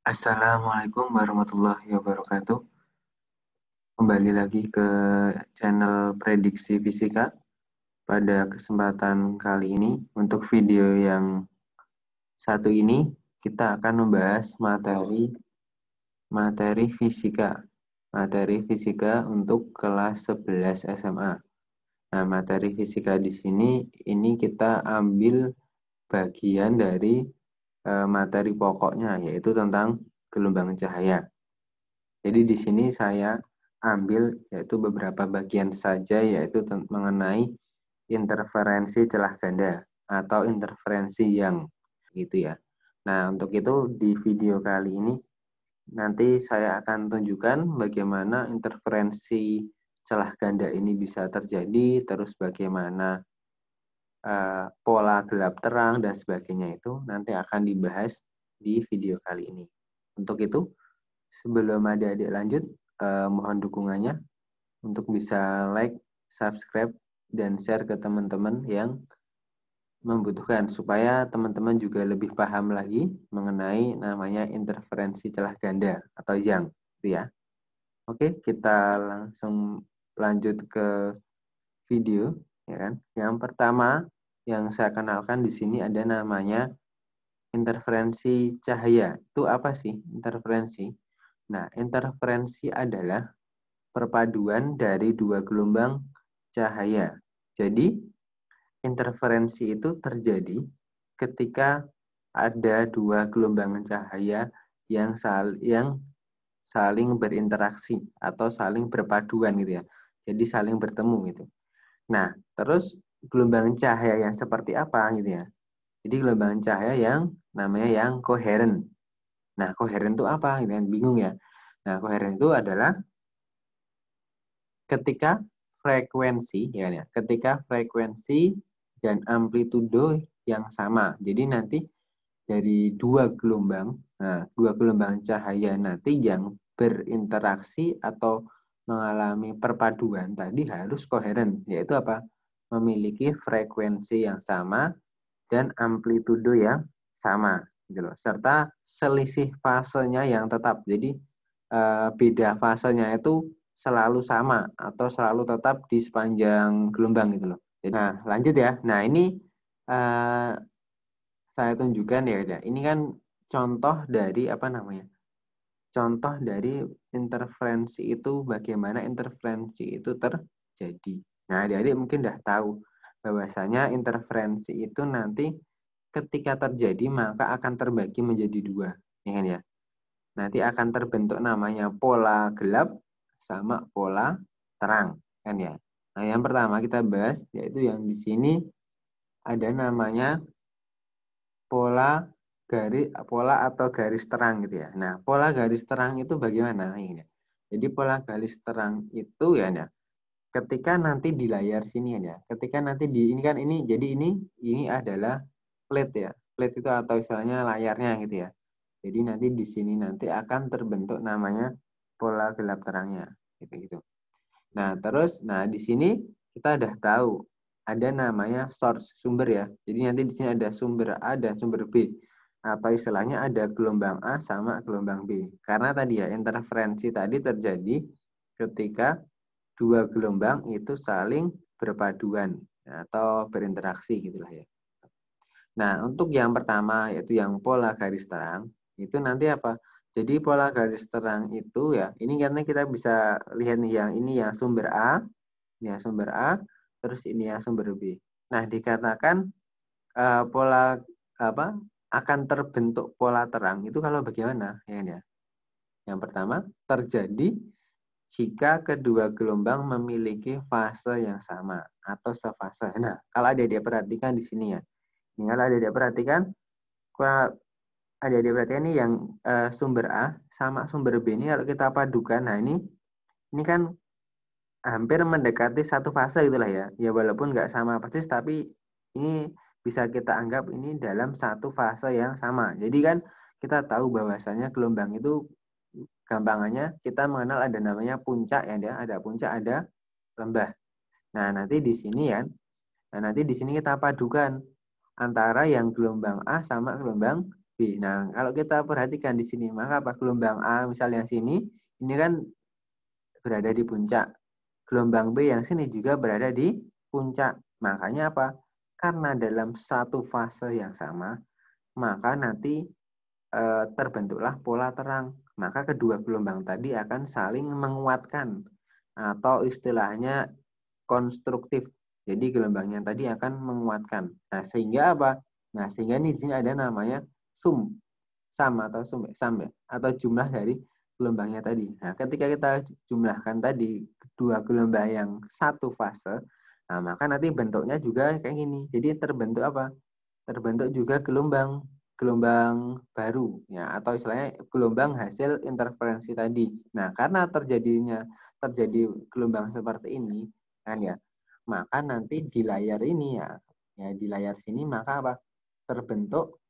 Assalamualaikum warahmatullahi wabarakatuh. Kembali lagi ke channel Prediksi Fisika. Pada kesempatan kali ini, untuk video yang satu ini, kita akan membahas materi fisika. Materi fisika untuk kelas 11 SMA. Nah, materi fisika di sini, ini kita ambil bagian dari materi pokoknya, yaitu tentang gelombang cahaya. Jadi di sini saya ambil yaitu beberapa bagian saja, yaitu mengenai interferensi celah ganda atau interferensi yang gitu ya. Nah, untuk itu di video kali ini nanti saya akan tunjukkan bagaimana interferensi celah ganda ini bisa terjadi, terus bagaimana pola gelap terang dan sebagainya itu nanti akan dibahas di video kali ini. Untuk itu, sebelum adik-adik lanjut, mohon dukungannya untuk bisa like, subscribe, dan share ke teman-teman yang membutuhkan supaya teman-teman juga lebih paham lagi mengenai namanya interferensi celah ganda atau yang, gitu ya. Oke, kita langsung lanjut ke video, ya kan? Yang pertama yang saya kenalkan di sini ada namanya interferensi cahaya. Itu apa sih interferensi? Nah, interferensi adalah perpaduan dari dua gelombang cahaya. Jadi, interferensi itu terjadi ketika ada dua gelombang cahaya yang saling berinteraksi atau saling berpaduan gitu ya. Jadi saling bertemu gitu. Nah, terus gelombang cahaya yang seperti apa gitu ya? Jadi gelombang cahaya yang namanya yang koheren. Nah, koheren itu apa? Gitu kan bingung ya. Nah, koheren itu adalah ketika ketika frekuensi dan amplitudo yang sama. Jadi nanti dari dua gelombang cahaya nanti yang berinteraksi atau mengalami perpaduan tadi harus koheren, yaitu apa? Memiliki frekuensi yang sama dan amplitudo yang sama, gitu loh. Serta selisih fasenya yang tetap. Jadi beda fasenya itu selalu sama atau selalu tetap di sepanjang gelombang gitu loh. Nah, lanjut ya. Nah, ini saya tunjukkan ya. Ini kan contoh dari apa namanya? Contoh dari interferensi itu, bagaimana interferensi itu terjadi. Nah, adik-adik mungkin udah tahu bahwasanya interferensi itu nanti ketika terjadi maka akan terbagi menjadi dua, ya kan ya. Nanti akan terbentuk namanya pola gelap sama pola terang, kan ya. Nah, yang pertama kita bahas yaitu yang di sini ada namanya pola atau garis terang gitu ya. Nah, pola garis terang itu bagaimana ini? Jadi pola garis terang itu ya, ketika nanti di layar sini ya, ketika nanti di ini kan ini jadi ini adalah plate ya. Plate itu atau istilahnya layarnya gitu ya. Jadi nanti di sini nanti akan terbentuk namanya pola gelap terangnya gitu. Nah, terus di sini kita udah tahu ada namanya source sumber ya. Jadi nanti di sini ada sumber A dan sumber B. Atau istilahnya ada gelombang A sama gelombang B. Karena tadi ya interferensi tadi terjadi ketika dua gelombang itu saling berpaduan atau berinteraksi gitulah ya. Nah, untuk yang pertama yaitu yang pola garis terang, itu nanti apa? Jadi pola garis terang itu ya, ini karena kita bisa lihat nih yang ini yang sumber A, ini yang sumber A, terus ini yang sumber B. Nah, dikatakan pola apa akan terbentuk pola terang itu kalau bagaimana ya? Yang pertama terjadi jika kedua gelombang memiliki fase yang sama atau sefase. Nah, kalau ada dia perhatikan di sini ya. Ini kalau ada dia perhatikan, ini yang sumber A sama sumber B ini kalau kita padukan, nah ini kan hampir mendekati satu fase gitulah ya. Ya walaupun nggak sama persis, tapi ini bisa kita anggap ini dalam satu fase yang sama. Jadi kan kita tahu bahwasanya gelombang itu gampangannya kita mengenal ada namanya puncak ya, ada puncak, ada lembah. Nah, nanti di sini ya. Nah, nanti di sini kita padukan antara yang gelombang A sama gelombang B. Nah, kalau kita perhatikan di sini, maka apa? Gelombang A misalnya sini, ini kan berada di puncak. Gelombang B yang sini juga berada di puncak. Makanya apa? Karena dalam satu fase yang sama, maka nanti terbentuklah pola terang. Maka kedua gelombang tadi akan saling menguatkan atau istilahnya konstruktif. Jadi gelombangnya tadi akan menguatkan. Nah, sehingga apa? Nah, sehingga di sini ada namanya sum atau sum ya, atau jumlah dari gelombangnya tadi. Nah, ketika kita jumlahkan tadi dua gelombang yang satu fase, nah maka nanti bentuknya juga kayak gini. Jadi terbentuk apa? Terbentuk juga gelombang baru ya, atau istilahnya gelombang hasil interferensi tadi. Nah, karena terjadi gelombang seperti ini kan ya, maka nanti di layar ini ya di layar sini maka apa? Terbentuk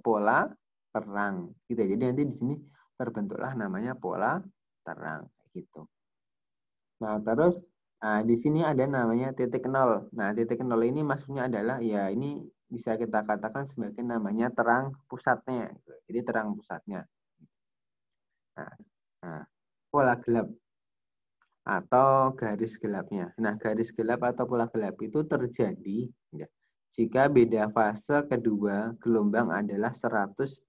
pola terang gitu ya. Jadi nanti di sini terbentuklah namanya pola terang gitu. Nah, terus di sini ada namanya titik nol. Nah, titik nol ini maksudnya adalah ya ini bisa kita katakan sebagai namanya terang pusatnya. Jadi terang pusatnya. Nah, nah, pola gelap atau garis gelapnya. Nah, garis gelap atau pola gelap itu terjadi ya, jika beda fase kedua gelombang adalah 180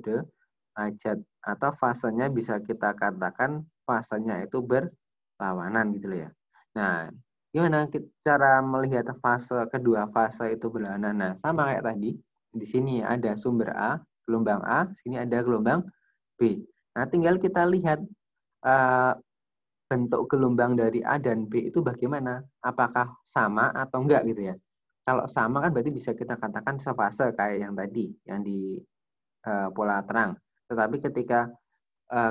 derajat atau fasenya bisa kita katakan fasenya itu berlawanan gitu loh ya. Nah, gimana cara melihat kedua fase itu berlawanan? Nah, sama kayak tadi. Di sini ada sumber A, gelombang A, sini ada gelombang B. Nah, tinggal kita lihat uh, bentuk gelombang dari A dan B itu bagaimana? Apakah sama atau enggak gitu ya? Kalau sama kan berarti bisa kita katakan sefase kayak yang tadi, yang di pola terang. Tetapi ketika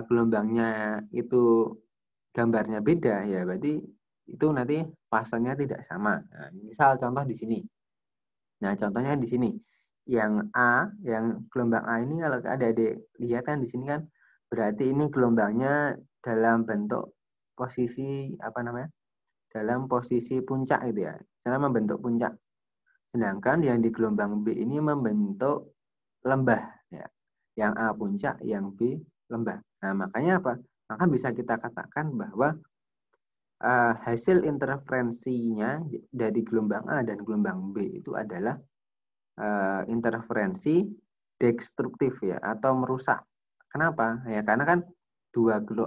gelombangnya itu gambarnya beda, ya berarti itu nanti fasenya tidak sama. Nah, misal contoh di sini. Nah, contohnya di sini. Yang A, yang gelombang A ini kalau adik-adik lihat kan di sini kan berarti ini gelombangnya dalam bentuk posisi apa namanya? Dalam posisi puncak gitu ya. Misalnya membentuk puncak. Sedangkan yang di gelombang B ini membentuk lembah ya. Yang A puncak, yang B lembah. Nah, makanya apa? Maka bisa kita katakan bahwa hasil interferensinya dari gelombang A dan gelombang B itu adalah interferensi destruktif ya atau merusak. Kenapa? Ya karena kan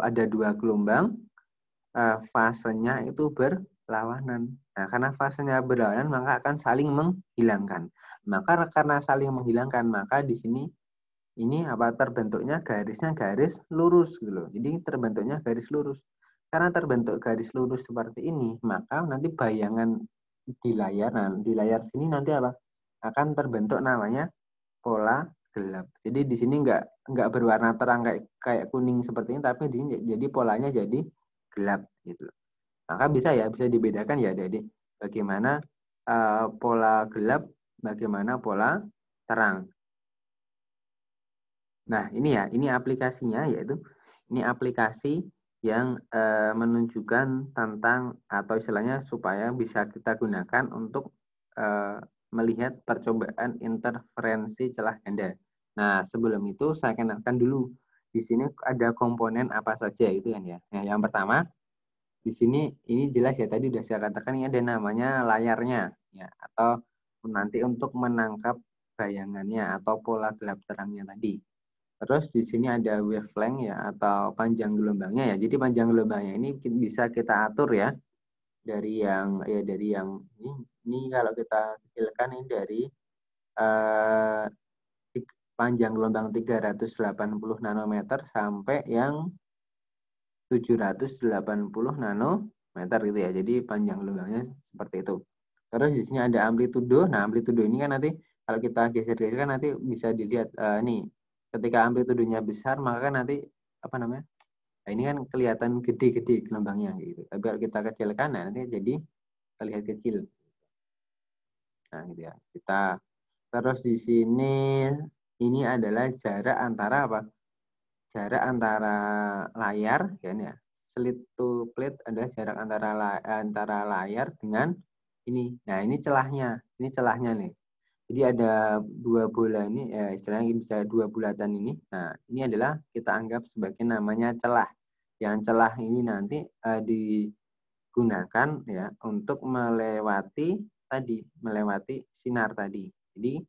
ada dua gelombang fasenya itu berlawanan. Nah, karena fasenya berlawanan maka akan saling menghilangkan. Maka karena saling menghilangkan maka di sini ini apa terbentuknya garisnya garis lurus gitu loh. Jadi terbentuknya garis lurus. Karena terbentuk garis lurus seperti ini, maka nanti bayangan di layar, nah di layar sini nanti apa? Akan terbentuk namanya pola gelap. Jadi di sini nggak berwarna terang kayak kuning seperti ini, tapi di sini jadi polanya jadi gelap gitu. Maka bisa dibedakan ya, jadi bagaimana pola gelap, bagaimana pola terang. Nah, ini aplikasinya yaitu ini aplikasi yang menunjukkan tentang atau istilahnya supaya bisa kita gunakan untuk melihat percobaan interferensi celah ganda. Nah, sebelum itu saya kenalkan dulu. Di sini ada komponen apa saja itu kan ya. Nah, yang pertama di sini ini jelas ya tadi sudah saya katakan ini ada namanya layarnya ya atau nanti untuk menangkap bayangannya atau pola gelap terangnya tadi. Terus di sini ada wavelength ya atau panjang gelombangnya ya. Jadi panjang gelombangnya ini bisa kita atur ya dari yang ini kalau kita kecilkan ini dari eh, panjang gelombang 380 nanometer sampai yang 780 nanometer gitu ya. Jadi panjang gelombangnya seperti itu. Terus di sini ada amplitudo. Nah, amplitudo ini kan nanti kalau kita geser-geser kan nanti bisa dilihat nih ketika amplitudonya besar maka kan nanti apa namanya? Nah, ini kan kelihatan gede-gede gelombangnya gitu. Tapi kalau kita kecilkan nah nanti jadi terlihat kecil. Nah, gitu ya. Kita terus di sini ini adalah jarak antara apa? Jarak antara layar ya. Slit to plate adalah jarak antara layar dengan ini. Nah, ini celahnya. Ini celahnya nih. Jadi ada dua bola ini, istilahnya bisa dua bulatan ini. Nah, ini adalah kita anggap sebagai namanya celah. Yang celah ini nanti digunakan ya untuk melewati sinar tadi. Jadi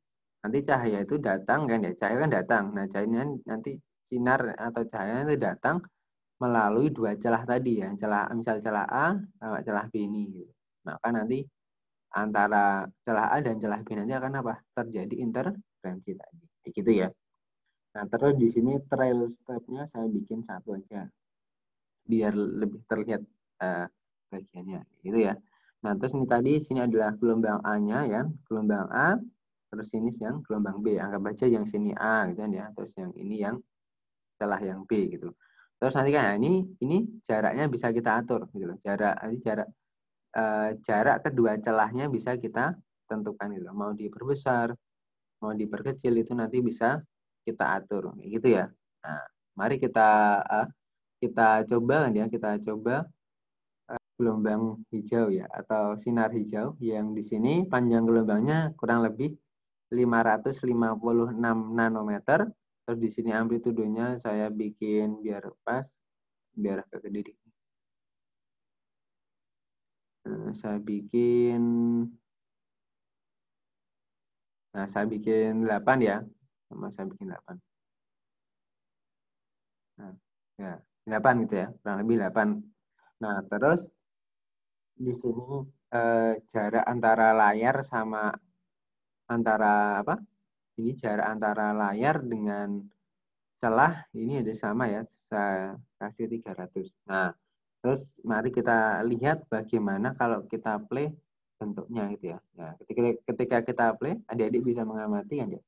nanti cahaya itu datang kan ya, cahaya kan datang. Nah, cahayanya nanti sinar atau cahaya itu datang melalui dua celah tadi ya, misal celah A sama celah B ini. Gitu. Maka nanti antara celah A dan celah B nanti akan apa? Terjadi interferensi tadi. Kayak gitu ya. Nah, terus di sini trail step-nya saya bikin satu aja biar lebih terlihat bagiannya gitu ya. Nah, terus ini tadi sini adalah gelombang A-nya ya, gelombang A, terus ini yang gelombang B. Anggap aja yang sini A gitu kan ya, terus yang ini yang celah yang B gitu. Terus nanti kan ini jaraknya bisa kita atur gitu loh. Jarak kedua celahnya bisa kita tentukan gitu loh. Mau diperbesar, mau diperkecil itu nanti bisa kita atur gitu ya. Nah, mari kita coba kan ya, kita coba gelombang hijau ya atau sinar hijau yang di sini panjang gelombangnya kurang lebih 556 nanometer. Terus di sini amplitudenya saya bikin biar pas, biar agak gede. Saya bikin 8 ya. Saya bikin 8. Nah, ya, 8 gitu ya, kurang lebih 8. Nah, terus di sini jarak antara layar sama antara apa? Ini jarak antara layar dengan celah ini ada sama ya, saya kasih 300. Nah, terus mari kita lihat bagaimana kalau kita play bentuknya gitu ya. Nah, ketika kita play, adik-adik bisa mengamati kan ya?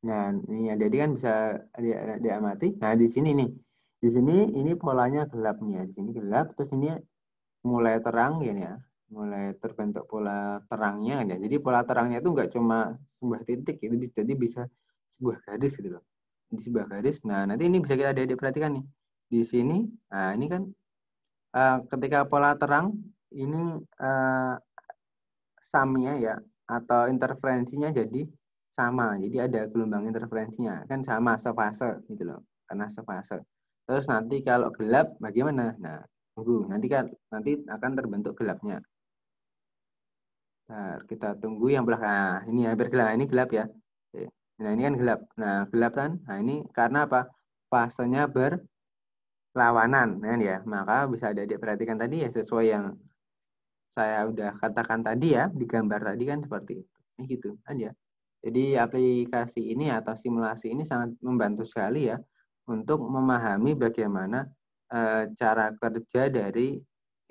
Nah, ini adik-adik kan bisa diamati. Nah, di sini nih. Di sini ini polanya gelap nih ya. Di sini gelap, terus ini mulai terang gini ya. Mulai terbentuk pola terangnya kan ya. Jadi pola terangnya itu nggak cuma sebuah titik, itu jadi bisa sebuah garis gitu loh. Di sebuah garis. Nah, nanti ini bisa kita adik-adik perhatikan nih. Di sini, nah ini kan ketika pola terang ini samnya ya atau interferensinya jadi sama. Jadi ada gelombang interferensinya kan sama sefase gitu loh. Karena sefase. Terus nanti kalau gelap bagaimana? Nah, tunggu. Nanti akan terbentuk gelapnya. Nah, kita tunggu yang belakang. Nah, ini hampir gelap. Ini gelap ya. Oke. Nah, ini kan gelap. Nah, gelap kan? Nah, ini karena apa? Fasenya berlawanan kan ya. Maka bisa ada diperhatikan tadi ya sesuai yang saya udah katakan tadi ya, di gambar tadi kan seperti itu. Ini gitu kan ya. Jadi aplikasi ini atau simulasi ini sangat membantu sekali ya untuk memahami bagaimana cara kerja dari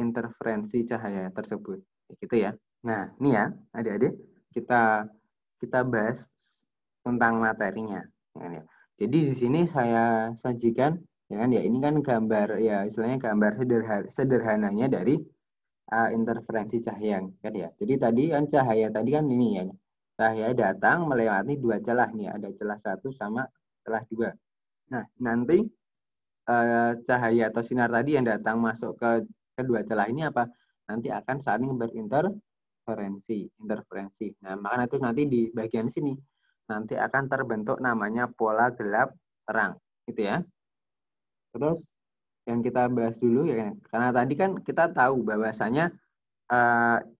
interferensi cahaya tersebut. Gitu ya. Nah, ini ya, adik-adik, kita kita bahas tentang materinya. Ya. Jadi di sini saya sajikan, ya kan ya, ini kan gambar ya, istilahnya gambar sederhananya dari interferensi cahaya kan ya. Jadi tadi kan cahaya tadi kan ini ya. Cahaya datang melewati dua celah nih, ada celah satu sama celah dua. Nah, nanti cahaya atau sinar tadi yang datang masuk ke kedua celah ini apa? Nanti akan saling interferensi. Nah, maka nanti di bagian sini nanti akan terbentuk namanya pola gelap terang, gitu ya. Terus yang kita bahas dulu ya, karena tadi kan kita tahu bahwasanya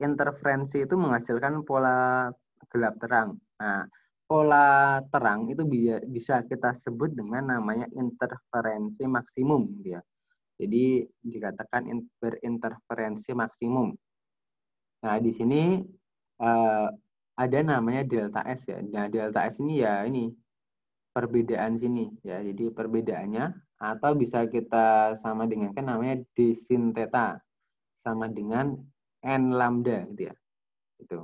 interferensi itu menghasilkan pola gelap terang. Nah, pola terang itu bisa kita sebut dengan namanya interferensi maksimum, gitu ya. Jadi dikatakan berinterferensi maksimum. Nah, di sini ada namanya delta S ya. Nah, delta S ini ya ini perbedaan sini ya. Jadi perbedaannya atau bisa kita sama dengan kan namanya d sin theta sama dengan n lambda gitu ya. Itu.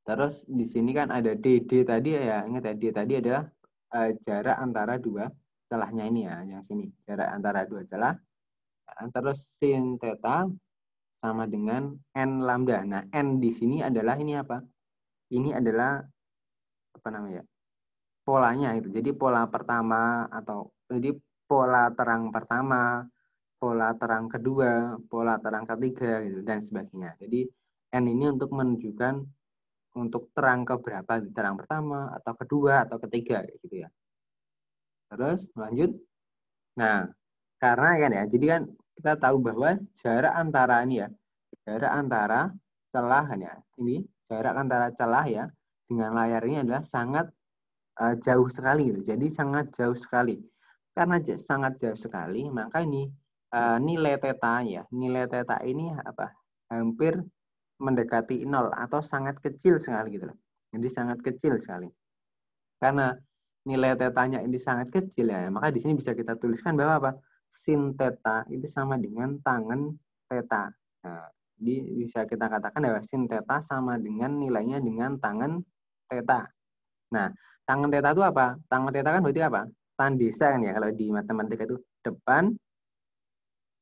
Terus di sini kan ada DD tadi ya, ingat ya, D tadi adalah jarak antara dua celahnya ini ya, yang sini. Jarak antara dua celah. Terus sin theta sama dengan n lambda. Nah, n di sini adalah ini apa? Ini adalah apa namanya? Polanya itu. Jadi pola pertama atau jadi pola terang pertama, pola terang kedua, pola terang ketiga, gitu, dan sebagainya. Jadi N ini untuk menunjukkan untuk terang keberapa, terang pertama, atau kedua, atau ketiga, gitu ya. Terus lanjut. Nah, karena kan ya, jadi kan kita tahu bahwa jarak antara ini ya, jarak antara celah kan ya, ini jarak antara celah ya dengan layar ini adalah sangat jauh sekali gitu. Jadi sangat jauh sekali. Karena sangat jauh sekali, maka ini nilai theta ya, nilai theta ini apa? Hampir mendekati 0 atau sangat kecil sekali gitu loh. Jadi sangat kecil sekali. Karena nilai tetanya ini sangat kecil ya, maka di sini bisa kita tuliskan bahwa apa? Sin theta itu sama dengan tangen theta. Nah, jadi bisa kita katakan bahwa sin theta sama dengan nilainya dengan tangen theta. Nah, tangen theta itu apa? Tangen theta kan berarti apa? Tan desa kan ya, kalau di matematika itu depan,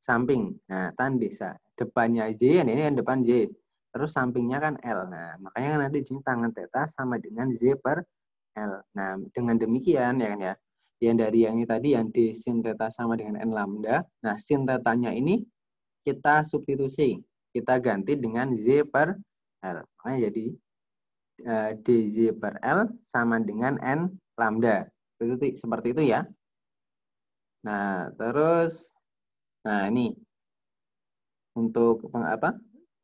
samping. Nah, tan desa. Depannya Y, ini kan depan Y. Terus sampingnya kan L. Nah, makanya kan nanti di sini tangen theta sama dengan Z per L. Nah, dengan demikian ya kan ya, yang dari yang ini tadi yang D sin theta sama dengan N lambda. Nah, sin theta-nya ini kita substitusi. Kita ganti dengan Z per L. Makanya jadi dz per L sama dengan N lambda. Seperti itu ya. Nah, terus ini untuk apa?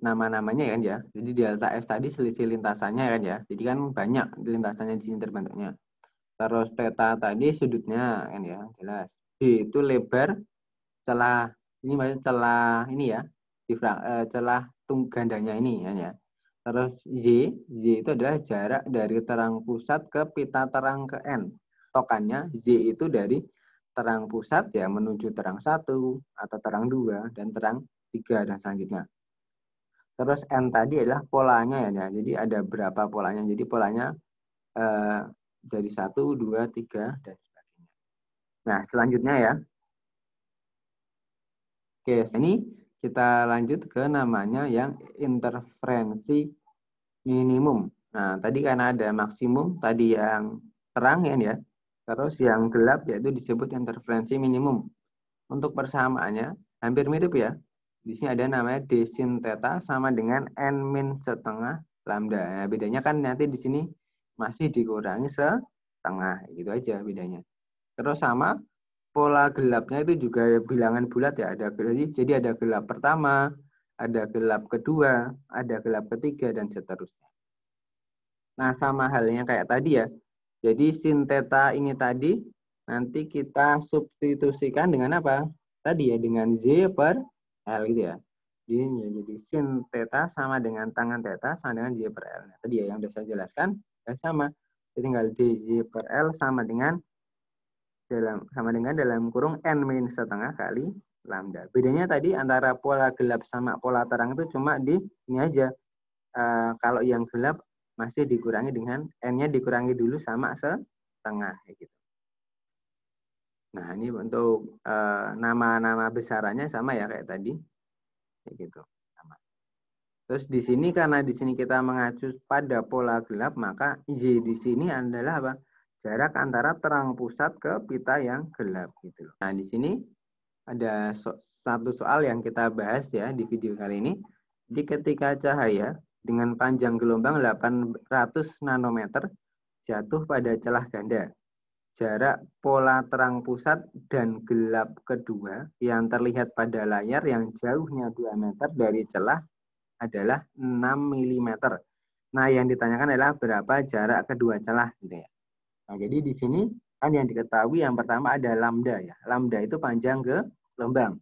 Nama-namanya ya kan ya. Jadi delta S tadi selisih lintasannya ya kan ya. Jadi kan banyak lintasannya di sini terbentuknya. Terus theta tadi sudutnya kan ya, jelas. D itu lebar celah, ini maksudnya celah ini ya, celah gandanya ini kan ya. Terus Y itu adalah jarak dari terang pusat ke pita terang ke N. Tokannya Y itu dari terang pusat ya menuju terang 1 atau terang 2 dan terang 3 dan selanjutnya. Terus N tadi adalah polanya ya. Jadi ada berapa polanya. Jadi polanya dari 1, 2, 3 dan sebagainya. Nah, selanjutnya ya. Oke, ini kita lanjut ke namanya yang interferensi minimum. Nah, tadi karena ada maksimum, tadi yang terang ya. Terus yang gelap yaitu disebut interferensi minimum. Untuk persamaannya hampir mirip ya. Di sini ada namanya D sin theta sama dengan N min setengah lambda. Nah, bedanya kan nanti di sini masih dikurangi setengah, gitu aja bedanya. Terus sama pola gelapnya itu juga bilangan bulat ya. Jadi ada gelap pertama, ada gelap kedua, ada gelap ketiga dan seterusnya. Nah, sama halnya kayak tadi ya. Jadi sin theta ini tadi nanti kita substitusikan dengan apa? Tadi ya dengan Z per L gitu ya. Jadi sin theta sama dengan tangan theta sama dengan Z per L. Nah, tadi ya yang sudah saya jelaskan ya sama. Jadi tinggal dz per L sama dengan dalam kurung N min setengah kali lambda. Bedanya tadi antara pola gelap sama pola terang itu cuma di ini aja. Kalau yang gelap masih dikurangi dengan N-nya dikurangi dulu sama setengah gitu. Nah, ini untuk nama-nama besarannya sama ya kayak tadi. Kayak gitu. Sama. Terus di sini karena di sini kita mengacu pada pola gelap, maka Y di sini adalah apa? Jarak antara terang pusat ke pita yang gelap gitu. Nah, di sini ada satu soal yang kita bahas ya di video kali ini. Jadi ketika cahaya dengan panjang gelombang 800 nanometer jatuh pada celah ganda, jarak pola terang pusat dan gelap kedua yang terlihat pada layar yang jauhnya 2 meter dari celah adalah 6 mm. Nah, yang ditanyakan adalah berapa jarak kedua celah gitu ya. Nah, jadi di sini kan yang diketahui yang pertama ada lambda ya. Lambda itu panjang gelombang.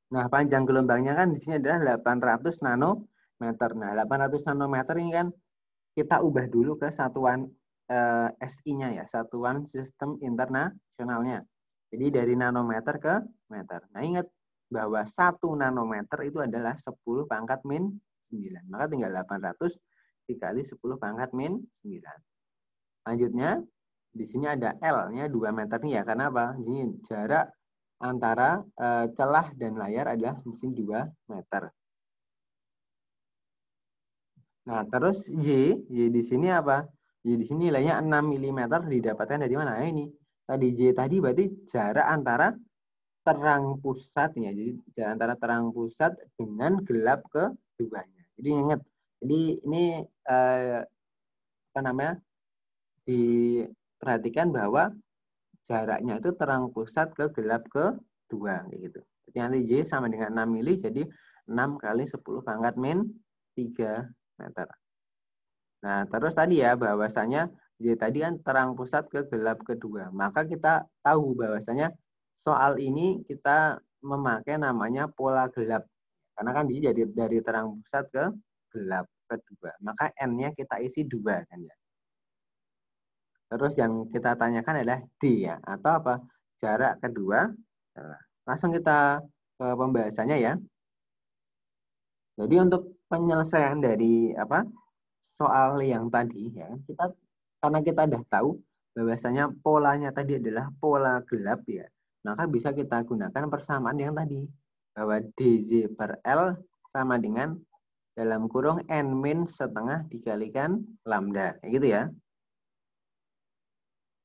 Nah, panjang gelombangnya kan di sini adalah 800 nanometer. Nah, 800 nanometer ini kan kita ubah dulu ke satuan SI-nya ya, satuan sistem internasionalnya. Jadi dari nanometer ke meter. Nah, ingat bahwa 1 nanometer itu adalah 10 pangkat min 9. Maka tinggal 800 dikali 10 pangkat min 9. Lanjutnya, di sini ada L-nya 2 meter nih ya. Karena apa? Ini jarak antara celah dan layar adalah di sini 2 meter. Nah, terus Y di sini apa? Y di sini nilainya 6 mm didapatkan dari mana? Nah, ini tadi J tadi berarti jarak antara terang pusat ya. Jadi jarak antara terang pusat dengan gelap keduanya. Jadi ingat, jadi ini apa namanya? Diperhatikan bahwa jaraknya itu terang pusat ke gelap kedua kayak gitu. Jadi nanti Y sama dengan 6 mili, jadi 6 kali 10 pangkat min 3 meter. Nah, terus tadi ya bahwasanya Y tadi kan terang pusat ke gelap kedua. Maka kita tahu bahwasanya soal ini kita memakai namanya pola gelap. Karena kan dia jadi dari terang pusat ke gelap kedua. Maka N-nya kita isi 2 kan ya. Terus yang kita tanyakan adalah D ya, atau apa? Jarak kedua. Nah, langsung kita ke pembahasannya ya. Jadi untuk penyelesaian dari apa soal yang tadi ya, karena kita udah tahu bahwasanya polanya tadi adalah pola gelap ya, maka bisa kita gunakan persamaan yang tadi bahwa DZ per L sama dengan dalam kurung N min setengah dikalikan lambda, kayak gitu ya.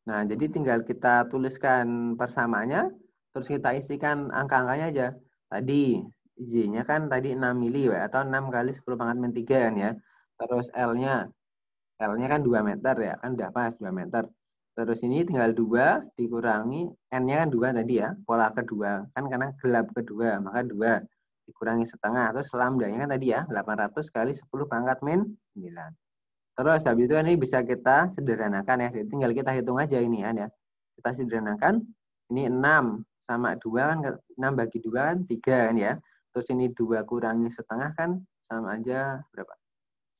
Nah, jadi tinggal kita tuliskan persamaannya, terus kita isikan angka-angkanya aja. Tadi Z-nya kan tadi 6 mili ya, atau 6 kali 10 pangkat min 3 kan ya. Terus L-nya kan 2 meter ya, kan udah pas 2 meter. Terus ini tinggal 2 dikurangi, N-nya kan 2 tadi ya, pola kedua. Kan karena gelap kedua, maka 2 dikurangi setengah. Terus lambdanya kan tadi ya, 800 kali 10 pangkat min 9. Terus habis itu ini bisa kita sederhanakan ya. Jadi tinggal kita hitung aja ini kan ya. Kita sederhanakan. Ini 6 sama 2 kan 6 bagi 2 kan 3 kan ya. Terus ini 2 kurangi setengah kan sama aja berapa?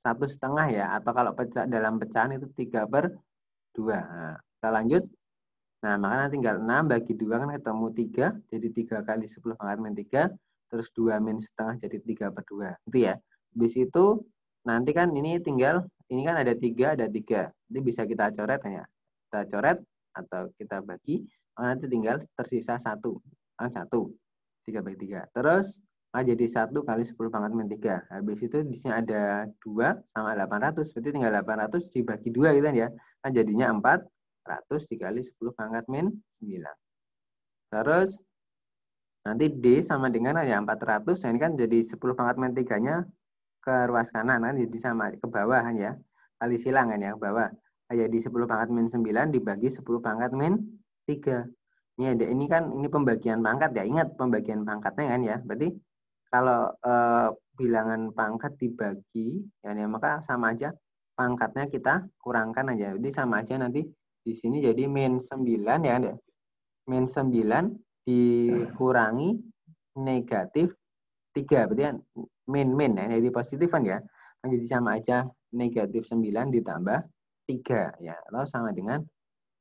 1,5 ya. Atau kalau dalam pecahan itu 3/2. Nah, kita lanjut. Nah, makanya tinggal 6 bagi 2 kan ketemu 3. Jadi 3 kali 10 pangkat min 3. Terus 2 min setengah jadi 3/2. Itu ya. Habis itu nanti kan ini tinggal, ini kan ada 3, ada 3. Jadi bisa kita coret ya. Kita coret atau kita bagi. Nanti tinggal tersisa 1. Kan 1. 3 bagi 3. Terus jadi 1 kali 10 pangkat min 3. Habis itu di sini ada 2 sama 800. Berarti tinggal 800 dibagi 2 gitu kan ya. Kan jadinya 400 dikali 10 pangkat min 9. Terus nanti D sama dengan ya 400. Nah, ini kan jadi 10 pangkat min 3-nya ke ruas kanan kan, jadi sama ke bawah kan ya. Kali silang kan ya ke bawah. Nah, jadi 10 pangkat min 9 dibagi 10 pangkat min 3. Ini kan ini pembagian pangkat ya. Ingat pembagian pangkatnya kan ya. Berarti kalau bilangan pangkat dibagi ya, maka sama aja pangkatnya kita kurangkan aja. Jadi sama aja nanti di sini jadi min 9 ya. Min 9 dikurangi negatif 3. Berarti kan min ya, jadi positifan ya. Jadi sama aja negatif 9 ditambah 3 ya. Atau sama dengan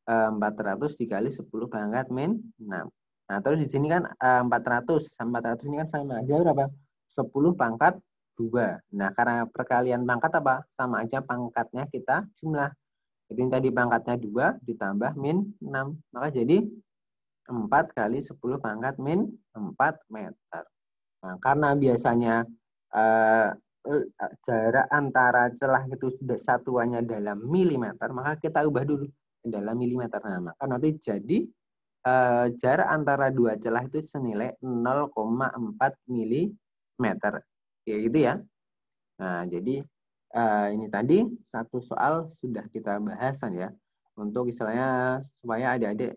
400 dikali 10 pangkat min 6. Nah, terus di sini kan 400 ini kan sama aja berapa? 10 pangkat 2. Nah, karena perkalian pangkat apa? Sama aja pangkatnya kita jumlah. Jadi tadi pangkatnya 2 ditambah min 6. Maka jadi 4 kali 10 pangkat min 4 meter. Nah, karena biasanya jarak antara celah itu satuannya dalam milimeter, maka kita ubah dulu dalam milimeter. Nah, maka nanti jadi jarak antara dua celah itu senilai 0,4 milimeter. Ya gitu ya. Nah, jadi ini tadi satu soal sudah kita bahasan ya. Untuk istilahnya supaya adik-adik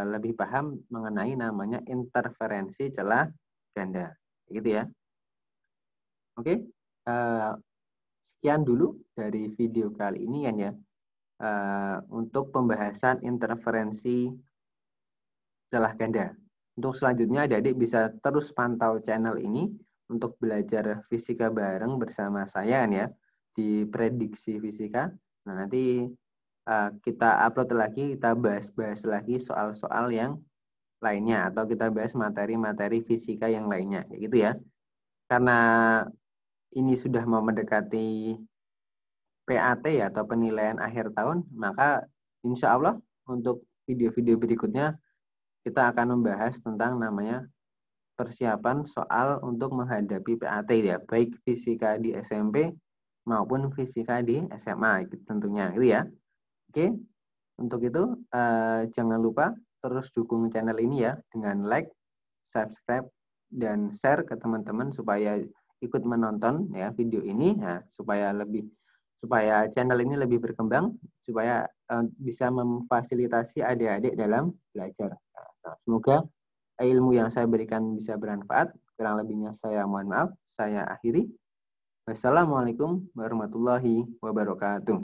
lebih paham mengenai namanya interferensi celah ganda. Gitu ya. Oke. Sekian dulu dari video kali ini kan ya. Untuk pembahasan interferensi celah ganda. Untuk selanjutnya adik-adik bisa terus pantau channel ini untuk belajar fisika bareng bersama saya kan ya di Prediksi Fisika. Nah, nanti kita upload lagi, kita bahas-bahas lagi soal-soal yang lainnya atau kita bahas materi-materi fisika yang lainnya kayak gitu ya. Karena ini sudah mau mendekati PAT ya, atau penilaian akhir tahun, maka insya Allah untuk video-video berikutnya kita akan membahas tentang namanya persiapan soal untuk menghadapi PAT ya, baik fisika di SMP maupun fisika di SMA gitu, tentunya gitu ya. Oke, untuk itu jangan lupa terus dukung channel ini ya dengan like, subscribe, dan share ke teman-teman supaya ikut menonton ya video ini, ya, supaya channel ini lebih berkembang, supaya bisa memfasilitasi adik-adik dalam belajar. Nah, semoga ilmu yang saya berikan bisa bermanfaat. Kurang lebihnya saya mohon maaf. Saya akhiri. Wassalamualaikum warahmatullahi wabarakatuh.